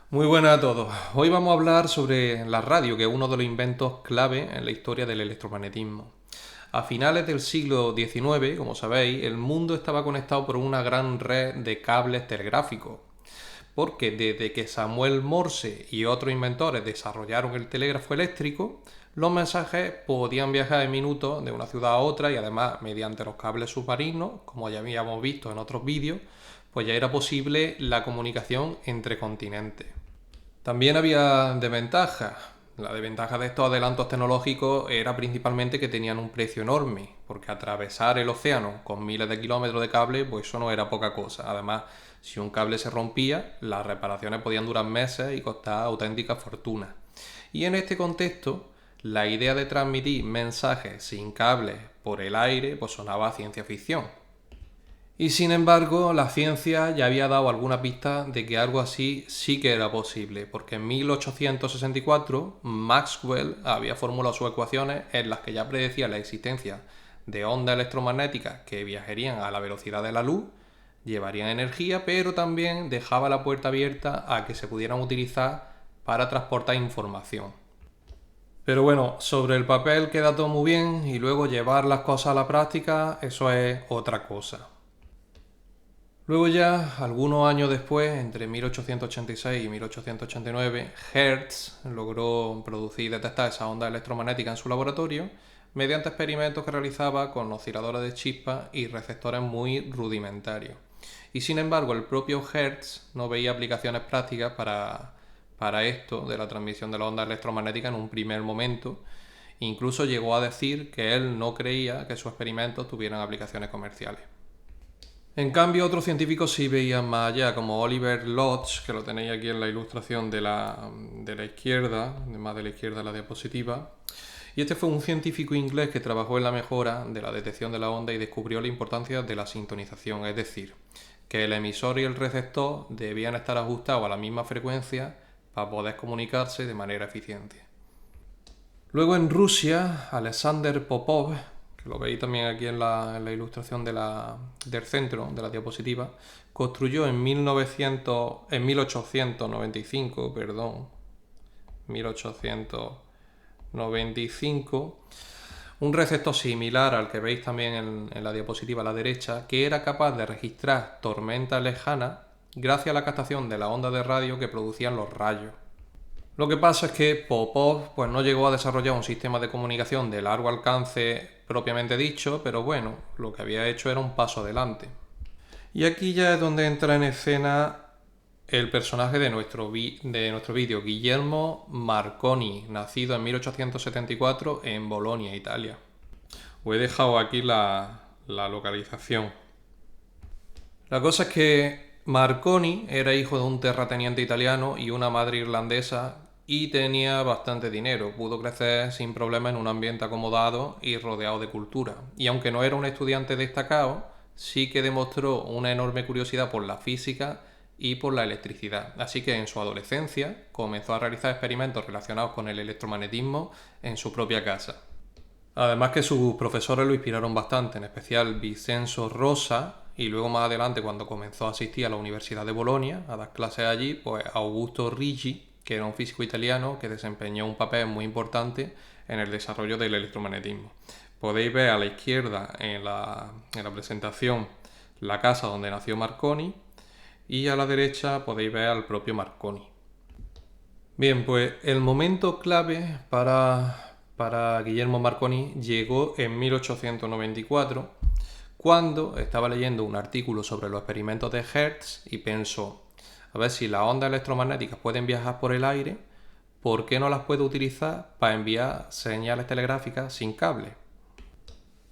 Muy buenas a todos. Hoy vamos a hablar sobre la radio, que es uno de los inventos clave en la historia del electromagnetismo. A finales del siglo XIX, como sabéis, el mundo estaba conectado por una gran red de cables telegráficos, porque desde que Samuel Morse y otros inventores desarrollaron el telégrafo eléctrico, los mensajes podían viajar en minutos de una ciudad a otra y además mediante los cables submarinos, como ya habíamos visto en otros vídeos, pues ya era posible la comunicación entre continentes. También había desventajas. La desventaja de estos adelantos tecnológicos era principalmente que tenían un precio enorme, porque atravesar el océano con miles de kilómetros de cable, pues eso no era poca cosa. Además, si un cable se rompía, las reparaciones podían durar meses y costar auténticas fortunas. Y en este contexto, la idea de transmitir mensajes sin cables por el aire pues sonaba a ciencia ficción. Y sin embargo, la ciencia ya había dado alguna pista de que algo así sí que era posible, porque en 1864 Maxwell había formulado sus ecuaciones en las que ya predecía la existencia de ondas electromagnéticas que viajarían a la velocidad de la luz, llevarían energía, pero también dejaba la puerta abierta a que se pudieran utilizar para transportar información. Pero bueno, sobre el papel queda todo muy bien y luego llevar las cosas a la práctica, eso es otra cosa. Luego ya, algunos años después, entre 1886 y 1889, Hertz logró producir y detectar esas ondas electromagnéticas en su laboratorio mediante experimentos que realizaba con osciladores de chispas y receptores muy rudimentarios. Y sin embargo, el propio Hertz no veía aplicaciones prácticas para esto de la transmisión de las ondas electromagnéticas en un primer momento. Incluso llegó a decir que él no creía que sus experimentos tuvieran aplicaciones comerciales. En cambio, otros científicos sí veían más allá, como Oliver Lodge, que lo tenéis aquí en la ilustración de la izquierda, más de la izquierda de la diapositiva. Y este fue un científico inglés que trabajó en la mejora de la detección de la onda y descubrió la importancia de la sintonización, es decir, que el emisor y el receptor debían estar ajustados a la misma frecuencia para poder comunicarse de manera eficiente. Luego en Rusia, Alexander Popov, que lo veis también aquí en la ilustración del centro de la diapositiva, construyó en 1895, 1895, un receptor similar al que veis también en la diapositiva a la derecha, que era capaz de registrar tormentas lejanas gracias a la captación de la onda de radio que producían los rayos. Lo que pasa es que Popov pues, no llegó a desarrollar un sistema de comunicación de largo alcance propiamente dicho, pero bueno, lo que había hecho era un paso adelante. Y aquí ya es donde entra en escena el personaje de nuestro vídeo, Guillermo Marconi, nacido en 1874 en Bolonia, Italia. Os he dejado aquí la localización. La cosa es que Marconi era hijo de un terrateniente italiano y una madre irlandesa y tenía bastante dinero. Pudo crecer sin problema en un ambiente acomodado y rodeado de cultura. Y aunque no era un estudiante destacado, sí que demostró una enorme curiosidad por la física y por la electricidad. Así que en su adolescencia comenzó a realizar experimentos relacionados con el electromagnetismo en su propia casa. Además que sus profesores lo inspiraron bastante, en especial Vincenzo Rosa y luego más adelante cuando comenzó a asistir a la Universidad de Bolonia a dar clases allí, pues Augusto Righi, que era un físico italiano que desempeñó un papel muy importante en el desarrollo del electromagnetismo. Podéis ver a la izquierda en la presentación la casa donde nació Marconi y a la derecha podéis ver al propio Marconi. Bien, pues el momento clave para Guillermo Marconi llegó en 1894, cuando estaba leyendo un artículo sobre los experimentos de Hertz y pensó, a ver si las ondas electromagnéticas pueden viajar por el aire, ¿por qué no las puedo utilizar para enviar señales telegráficas sin cable?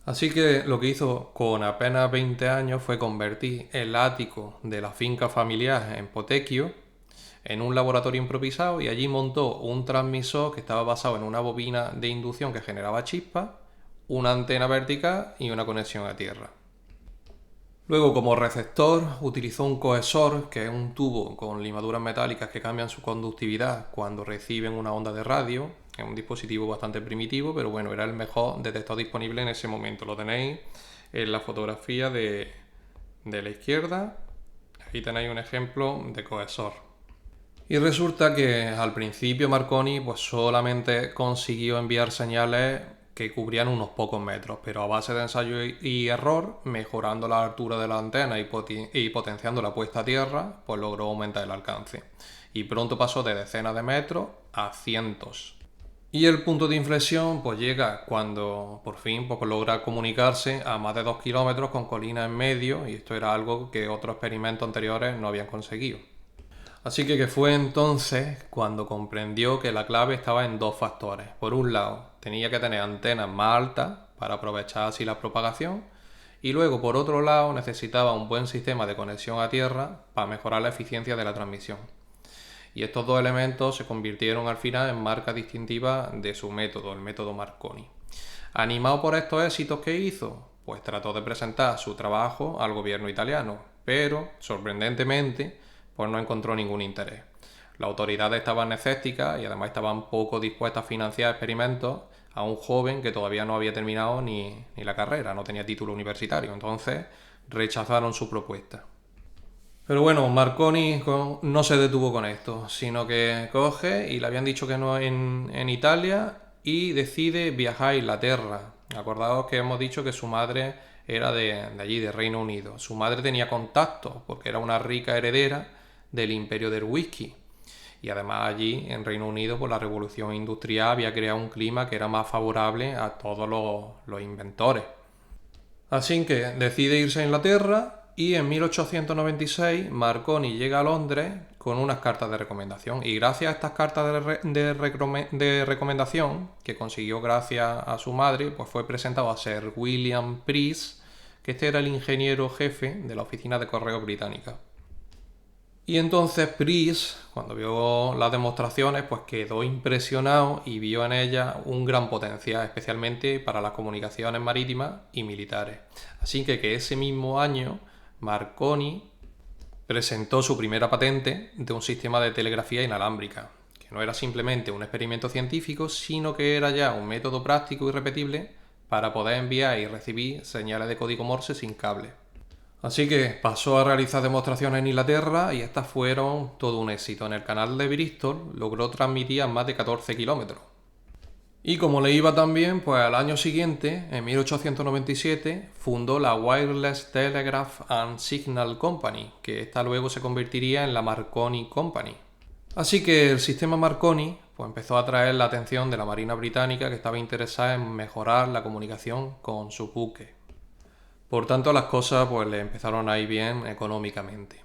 Así que lo que hizo con apenas 20 años fue convertir el ático de la finca familiar en Potecchio en un laboratorio improvisado y allí montó un transmisor que estaba basado en una bobina de inducción que generaba chispas, una antena vertical y una conexión a tierra. Luego, como receptor, utilizó un cohesor, que es un tubo con limaduras metálicas que cambian su conductividad cuando reciben una onda de radio. Es un dispositivo bastante primitivo, pero bueno, era el mejor detector disponible en ese momento. Lo tenéis en la fotografía de la izquierda. Ahí tenéis un ejemplo de cohesor. Y resulta que al principio Marconi pues solamente consiguió enviar señales que cubrían unos pocos metros, pero a base de ensayo y error, mejorando la altura de la antena y potenciando la puesta a tierra, pues logró aumentar el alcance. Y pronto pasó de decenas de metros a cientos. Y el punto de inflexión pues llega cuando por fin pues, logra comunicarse a más de 2 kilómetros con colinas en medio, y esto era algo que otros experimentos anteriores no habían conseguido. Así que fue entonces cuando comprendió que la clave estaba en dos factores. Por un lado, tenía que tener antenas más altas para aprovechar así la propagación, y luego por otro lado necesitaba un buen sistema de conexión a tierra para mejorar la eficiencia de la transmisión. Y estos dos elementos se convirtieron al final en marca distintiva de su método, el método Marconi. Animado por estos éxitos que hizo, pues trató de presentar su trabajo al gobierno italiano, pero sorprendentemente pues no encontró ningún interés. Las autoridades estaban escépticas y además estaban poco dispuestas a financiar experimentos a un joven que todavía no había terminado ni la carrera, no tenía título universitario, entonces rechazaron su propuesta. Pero bueno, Marconi no se detuvo con esto, sino que coge y le habían dicho que no en Italia y decide viajar a Inglaterra. Acordaos que hemos dicho que su madre era de allí, de Reino Unido. Su madre tenía contactos porque era una rica heredera del imperio del whisky. Y además allí, en Reino Unido, pues la revolución industrial había creado un clima que era más favorable a todos los inventores. Así que decide irse a Inglaterra y en 1896 Marconi llega a Londres con unas cartas de recomendación. Y gracias a estas cartas de recomendación, que consiguió gracias a su madre, pues fue presentado a Sir William Preece, que este era el ingeniero jefe de la oficina de correos británica. Y entonces Preece, cuando vio las demostraciones, pues quedó impresionado y vio en ellas un gran potencial, especialmente para las comunicaciones marítimas y militares. Así que ese mismo año Marconi presentó su primera patente de un sistema de telegrafía inalámbrica, que no era simplemente un experimento científico, sino que era ya un método práctico y repetible para poder enviar y recibir señales de código Morse sin cable. Así que pasó a realizar demostraciones en Inglaterra y estas fueron todo un éxito. En el canal de Bristol logró transmitir a más de 14 kilómetros. Y como le iba tan bien, pues al año siguiente, en 1897, fundó la Wireless Telegraph and Signal Company, que esta luego se convertiría en la Marconi Company. Así que el sistema Marconi pues empezó a atraer la atención de la Marina Británica, que estaba interesada en mejorar la comunicación con sus buques. Por tanto, las cosas pues le empezaron a ir bien económicamente.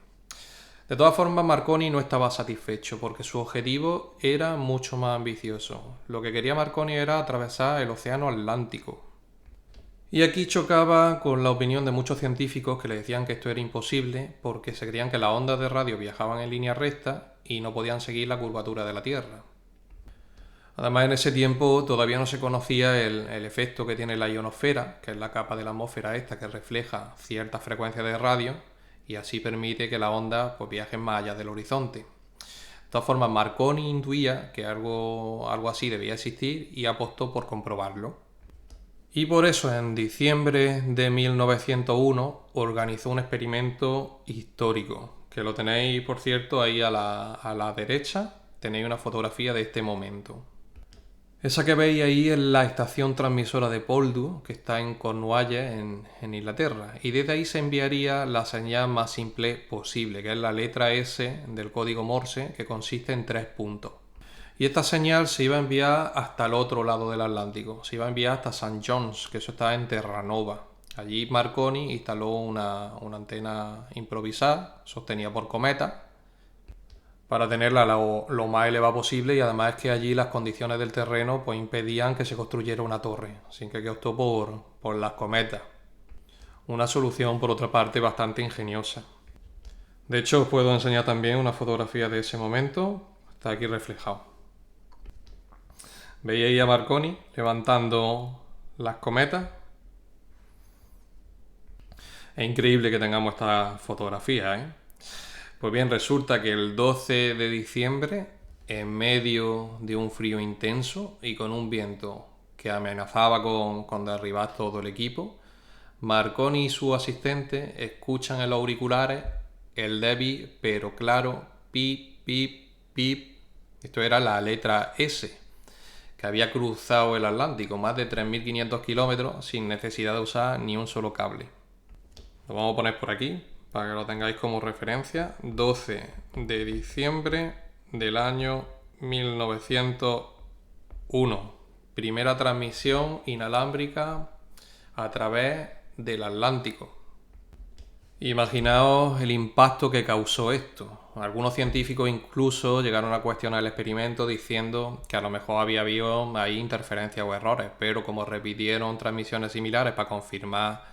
De todas formas, Marconi no estaba satisfecho porque su objetivo era mucho más ambicioso. Lo que quería Marconi era atravesar el océano Atlántico. Y aquí chocaba con la opinión de muchos científicos que le decían que esto era imposible porque se creían que las ondas de radio viajaban en línea recta y no podían seguir la curvatura de la Tierra. Además, en ese tiempo todavía no se conocía el efecto que tiene la ionosfera, que es la capa de la atmósfera esta que refleja ciertas frecuencias de radio y así permite que las ondas pues, viajen más allá del horizonte. De todas formas, Marconi intuía que algo así debía existir y apostó por comprobarlo. Y por eso, en diciembre de 1901, organizó un experimento histórico, que lo tenéis, por cierto, ahí a la derecha, tenéis una fotografía de este momento. Esa que veis ahí es la estación transmisora de Poldhu, que está en Cornualles, en Inglaterra. Y desde ahí se enviaría la señal más simple posible, que es la letra S del código Morse, que consiste en 3 puntos. Y esta señal se iba a enviar hasta el otro lado del Atlántico. Se iba a enviar hasta St. John's, que eso está en Terranova. Allí Marconi instaló una antena improvisada, sostenida por cometa, para tenerla lo más elevada posible, y además es que allí las condiciones del terreno pues impedían que se construyera una torre, así que optó por las cometas. Una solución por otra parte bastante ingeniosa. De hecho os puedo enseñar también una fotografía de ese momento, está aquí reflejado. Veis ahí a Marconi levantando las cometas. Es increíble que tengamos esta fotografía, ¿eh? Pues bien, resulta que el 12 de diciembre, en medio de un frío intenso y con un viento que amenazaba con derribar todo el equipo, Marconi y su asistente escuchan en los auriculares el débil pero claro pip, pip, PIB, esto era la letra S, que había cruzado el Atlántico, más de 3.500 kilómetros sin necesidad de usar ni un solo cable. Lo vamos a poner por aquí para que lo tengáis como referencia. 12 de diciembre del año 1901. Primera transmisión inalámbrica a través del Atlántico. Imaginaos el impacto que causó esto. Algunos científicos incluso llegaron a cuestionar el experimento diciendo que a lo mejor había habido ahí interferencias o errores, pero como repitieron transmisiones similares para confirmar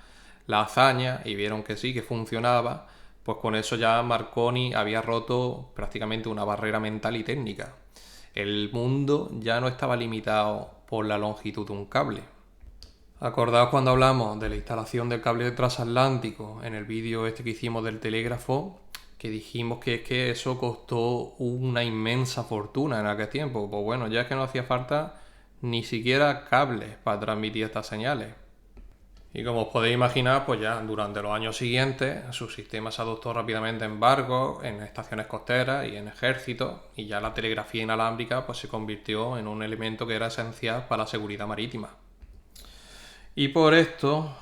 la hazaña y vieron que sí, que funcionaba, pues con eso ya Marconi había roto prácticamente una barrera mental y técnica. El mundo ya no estaba limitado por la longitud de un cable. Acordaos cuando hablamos de la instalación del cable transatlántico en el vídeo este que hicimos del telégrafo, que dijimos que es que eso costó una inmensa fortuna en aquel tiempo. Pues bueno, ya es que no hacía falta ni siquiera cables para transmitir estas señales. Y como os podéis imaginar, pues ya durante los años siguientes su sistema se adoptó rápidamente en barcos, en estaciones costeras y en ejércitos, y ya la telegrafía inalámbrica pues se convirtió en un elemento que era esencial para la seguridad marítima. Y por esto,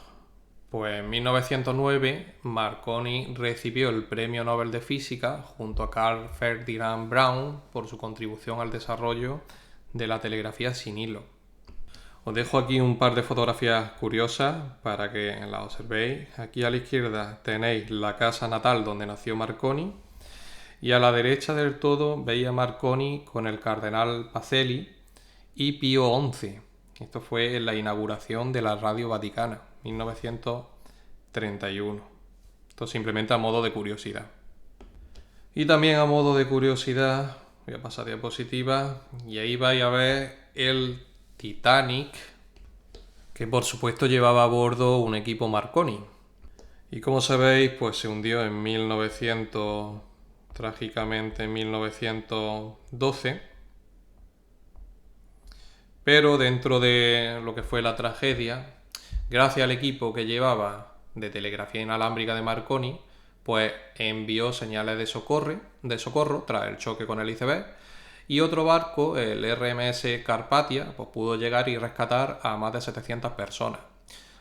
pues en 1909 Marconi recibió el Premio Nobel de Física junto a Carl Ferdinand Braun por su contribución al desarrollo de la telegrafía sin hilo. Os dejo aquí un par de fotografías curiosas para que las observéis. Aquí a la izquierda tenéis la casa natal donde nació Marconi y a la derecha del todo veis a Marconi con el cardenal Pacelli y Pío XI. Esto fue en la inauguración de la Radio Vaticana, 1931. Esto simplemente a modo de curiosidad. Y también a modo de curiosidad, voy a pasar diapositiva, y ahí vais a ver el Titanic, que por supuesto llevaba a bordo un equipo Marconi. Y como sabéis, pues se hundió en 1900, trágicamente en 1912. Pero dentro de lo que fue la tragedia, gracias al equipo que llevaba de telegrafía inalámbrica de Marconi, pues envió señales de socorro tras el choque con el iceberg, y otro barco, el RMS Carpathia, pues pudo llegar y rescatar a más de 700 personas.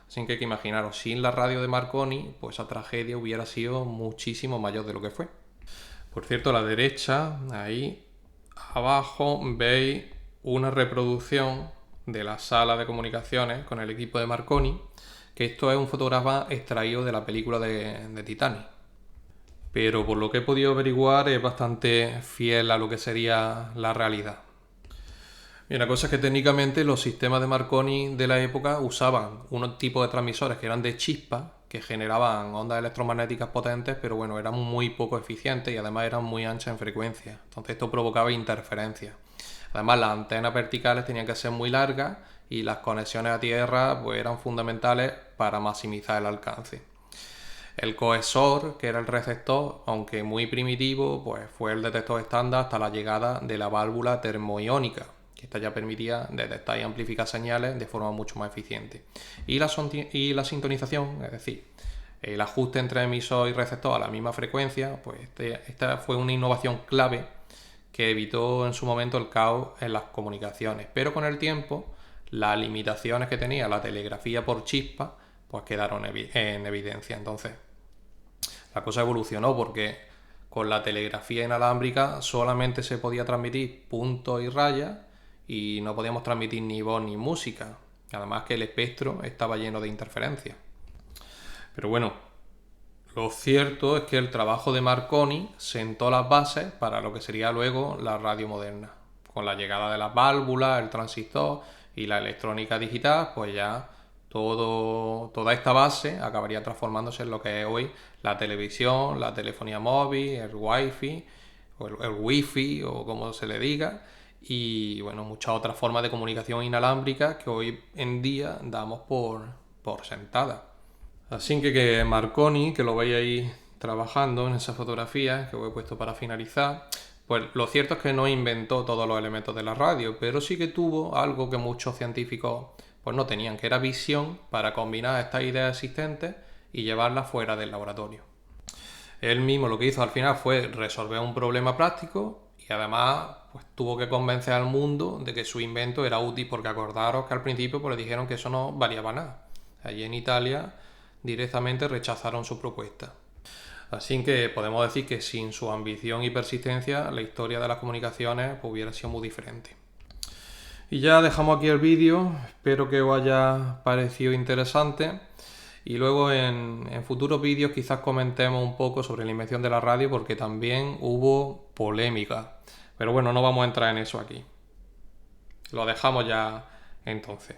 Así que hay que imaginaros, sin la radio de Marconi, pues esa tragedia hubiera sido muchísimo mayor de lo que fue. Por cierto, a la derecha, ahí abajo, veis una reproducción de la sala de comunicaciones con el equipo de Marconi, que esto es un fotograma extraído de la película de Titanic. Pero por lo que he podido averiguar es bastante fiel a lo que sería la realidad. Y la cosa es que técnicamente los sistemas de Marconi de la época usaban unos tipos de transmisores que eran de chispa, que generaban ondas electromagnéticas potentes, pero bueno, eran muy poco eficientes y además eran muy anchas en frecuencia. Entonces esto provocaba interferencias. Además, las antenas verticales tenían que ser muy largas y las conexiones a tierra pues, eran fundamentales para maximizar el alcance. El cohesor, que era el receptor, aunque muy primitivo, pues fue el detector estándar hasta la llegada de la válvula termoiónica, que esta ya permitía detectar y amplificar señales de forma mucho más eficiente. Y la sintonización, es decir, el ajuste entre emisor y receptor a la misma frecuencia, pues esta fue una innovación clave que evitó en su momento el caos en las comunicaciones. Pero con el tiempo, las limitaciones que tenía la telegrafía por chispa, pues quedaron en evidencia. Entonces, la cosa evolucionó porque con la telegrafía inalámbrica solamente se podía transmitir puntos y rayas y no podíamos transmitir ni voz ni música. Además que el espectro estaba lleno de interferencias. Pero bueno, lo cierto es que el trabajo de Marconi sentó las bases para lo que sería luego la radio moderna. Con la llegada de las válvulas, el transistor y la electrónica digital, pues ya toda esta base acabaría transformándose en lo que es hoy la televisión, la telefonía móvil, el wifi o el wifi o como se le diga, y bueno, muchas otras formas de comunicación inalámbrica que hoy en día damos por sentadas. Así que Marconi, que lo veis ahí trabajando en esa fotografía que os he puesto para finalizar, pues lo cierto es que no inventó todos los elementos de la radio, pero sí que tuvo algo que muchos científicos pues no tenían, que era visión para combinar estas ideas existentes y llevarlas fuera del laboratorio. Él mismo lo que hizo al final fue resolver un problema práctico Y además, pues tuvo que convencer al mundo de que su invento era útil, porque acordaros que al principio pues, le dijeron que eso no valía para nada. Allí en Italia directamente rechazaron su propuesta. Así que podemos decir que sin su ambición y persistencia, la historia de las comunicaciones pues, hubiera sido muy diferente. Y ya dejamos aquí el vídeo, espero que os haya parecido interesante. Y luego en futuros vídeos quizás comentemos un poco sobre la invención de la radio, porque también hubo polémica. Pero bueno, no vamos a entrar en eso aquí. Lo dejamos ya entonces.